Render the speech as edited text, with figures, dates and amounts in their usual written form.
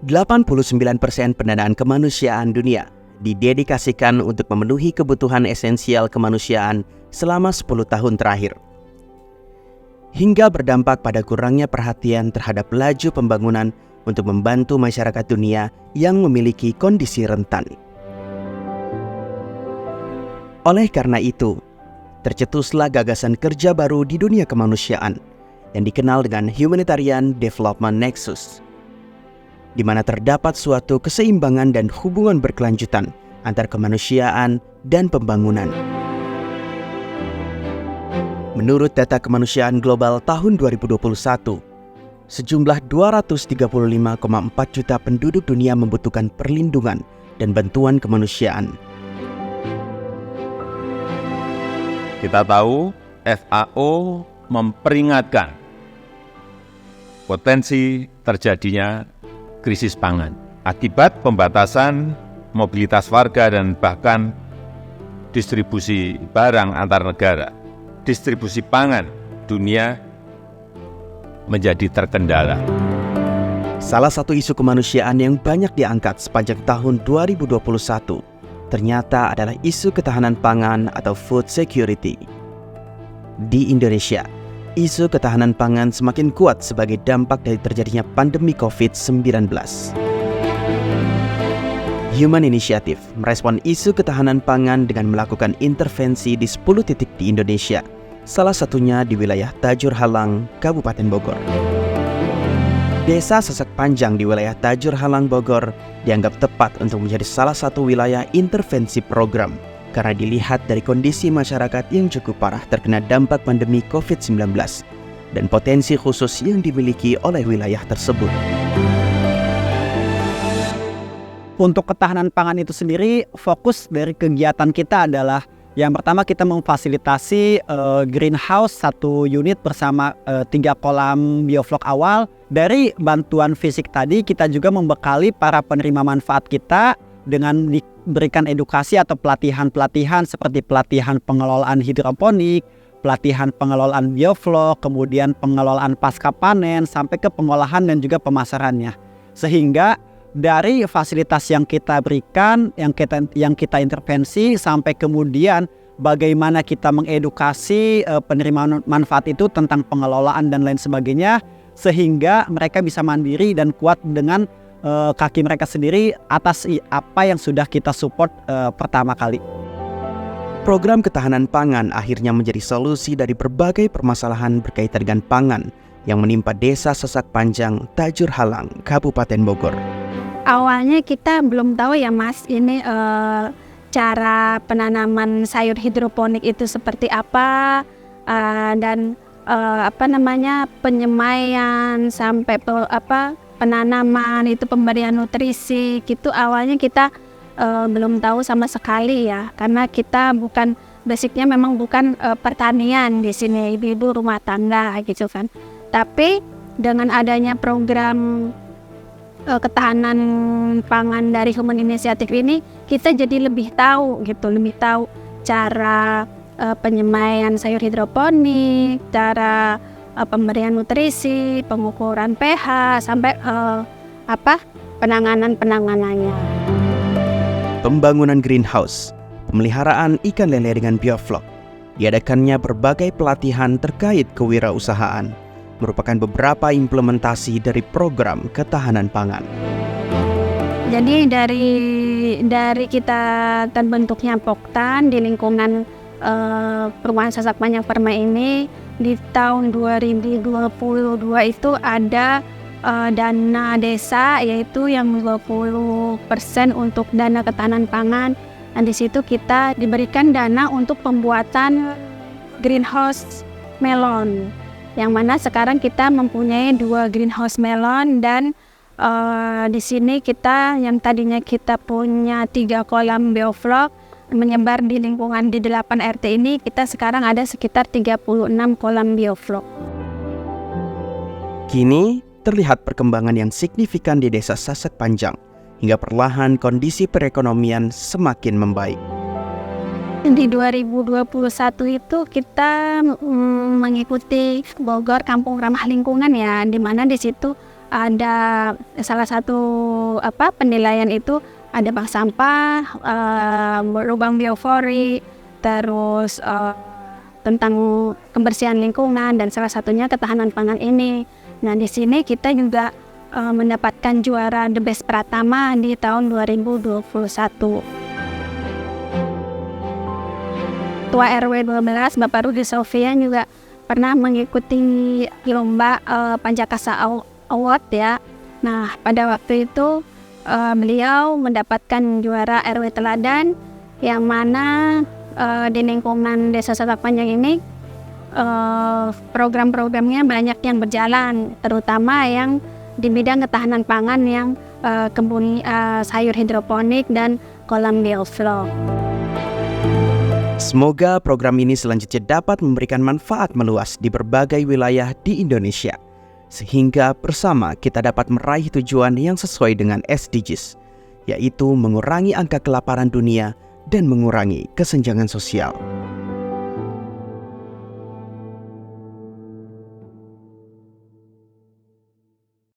89% pendanaan kemanusiaan dunia didedikasikan untuk memenuhi kebutuhan esensial kemanusiaan selama 10 tahun terakhir. Hingga berdampak pada kurangnya perhatian terhadap laju pembangunan untuk membantu masyarakat dunia yang memiliki kondisi rentan. Oleh karena itu, tercetuslah gagasan kerja baru di dunia kemanusiaan yang dikenal dengan Humanitarian Development Nexus, di mana terdapat suatu keseimbangan dan hubungan berkelanjutan antar kemanusiaan dan pembangunan. Menurut data kemanusiaan global tahun 2021, sejumlah 235,4 juta penduduk dunia membutuhkan perlindungan dan bantuan kemanusiaan. Kita tahu FAO memperingatkan potensi terjadinya krisis pangan akibat pembatasan mobilitas warga dan bahkan distribusi barang antar negara. Distribusi pangan dunia menjadi terkendala. Salah satu isu kemanusiaan yang banyak diangkat sepanjang tahun 2021 ternyata adalah isu ketahanan pangan atau food security. Di Indonesia, isu ketahanan pangan semakin kuat sebagai dampak dari terjadinya pandemi COVID-19. Human Initiative merespon isu ketahanan pangan dengan melakukan intervensi di 10 titik di Indonesia, salah satunya di wilayah Tajur Halang, Kabupaten Bogor. Desa Sasak Panjang di wilayah Tajur Halang, Bogor dianggap tepat untuk menjadi salah satu wilayah intervensi program karena dilihat dari kondisi masyarakat yang cukup parah terkena dampak pandemi COVID-19 dan potensi khusus yang dimiliki oleh wilayah tersebut. Untuk ketahanan pangan itu sendiri, fokus dari kegiatan kita adalah yang pertama kita memfasilitasi greenhouse 1 unit bersama 3 kolam bioflok awal. Dari bantuan fisik tadi kita juga membekali para penerima manfaat kita dengan diberikan edukasi atau pelatihan-pelatihan seperti pelatihan pengelolaan hidroponik, pelatihan pengelolaan bioflok, kemudian pengelolaan pasca panen sampai ke pengolahan dan juga pemasarannya. Sehingga dari fasilitas yang kita berikan, yang kita intervensi sampai kemudian bagaimana kita mengedukasi penerima manfaat itu tentang pengelolaan dan lain sebagainya, sehingga mereka bisa mandiri dan kuat dengan kaki mereka sendiri atas apa yang sudah kita support pertama kali. Program ketahanan pangan akhirnya menjadi solusi dari berbagai permasalahan berkaitan dengan pangan yang menimpa Desa Sasak Panjang, Tajur Halang, Kabupaten Bogor. Awalnya kita belum tahu ya Mas, ini cara penanaman sayur hidroponik itu seperti apa, dan penyemaian sampai penanaman itu pemberian nutrisi gitu. Awalnya kita belum tahu sama sekali ya, karena kita basicnya memang bukan pertanian di sini, ibu-ibu rumah tangga gitu kan. Tapi dengan adanya program ketahanan pangan dari Human Initiative ini, kita jadi lebih tahu cara penyemaian sayur hidroponik, cara pemberian nutrisi, pengukuran pH sampai penanganannya. Pembangunan greenhouse, pemeliharaan ikan lele dengan bioflok, diadakannya berbagai pelatihan terkait kewirausahaan, merupakan beberapa implementasi dari program ketahanan pangan. Jadi dari kita terbentuknya Poktan di lingkungan Perumahan Sasak Panjang Permai ini, di tahun 2022 itu ada dana desa, yaitu yang 20% untuk dana ketahanan pangan. Dan di situ kita diberikan dana untuk pembuatan greenhouse melon, yang mana sekarang kita mempunyai 2 greenhouse melon. Dan di sini kita yang tadinya kita punya 3 kolam bioflok menyebar di lingkungan di 8 RT ini, kita sekarang ada sekitar 36 kolam bioflok. Kini terlihat perkembangan yang signifikan di Desa Sasak Panjang, hingga perlahan kondisi perekonomian semakin membaik. Di 2021 itu kita mengikuti Bogor Kampung Ramah Lingkungan ya, di mana di situ ada salah satu penilaian itu ada bank sampah, lubang biofori, terus tentang kebersihan lingkungan, dan salah satunya ketahanan pangan ini. Nah, di sini kita juga mendapatkan juara The Best Pratama di tahun 2021. Ketua RW 12 Bapak Rudi Sofian juga pernah mengikuti lomba Panjakasa Award ya. Nah, pada waktu itu beliau mendapatkan juara RW Teladan, yang mana di lingkungan Desa Sasak Panjang ini program-programnya banyak yang berjalan, terutama yang di bidang ketahanan pangan, yang kebun sayur hidroponik dan kolam bioflow. Semoga program ini selanjutnya dapat memberikan manfaat meluas di berbagai wilayah di Indonesia, sehingga bersama kita dapat meraih tujuan yang sesuai dengan SDGs, yaitu mengurangi angka kelaparan dunia dan mengurangi kesenjangan sosial.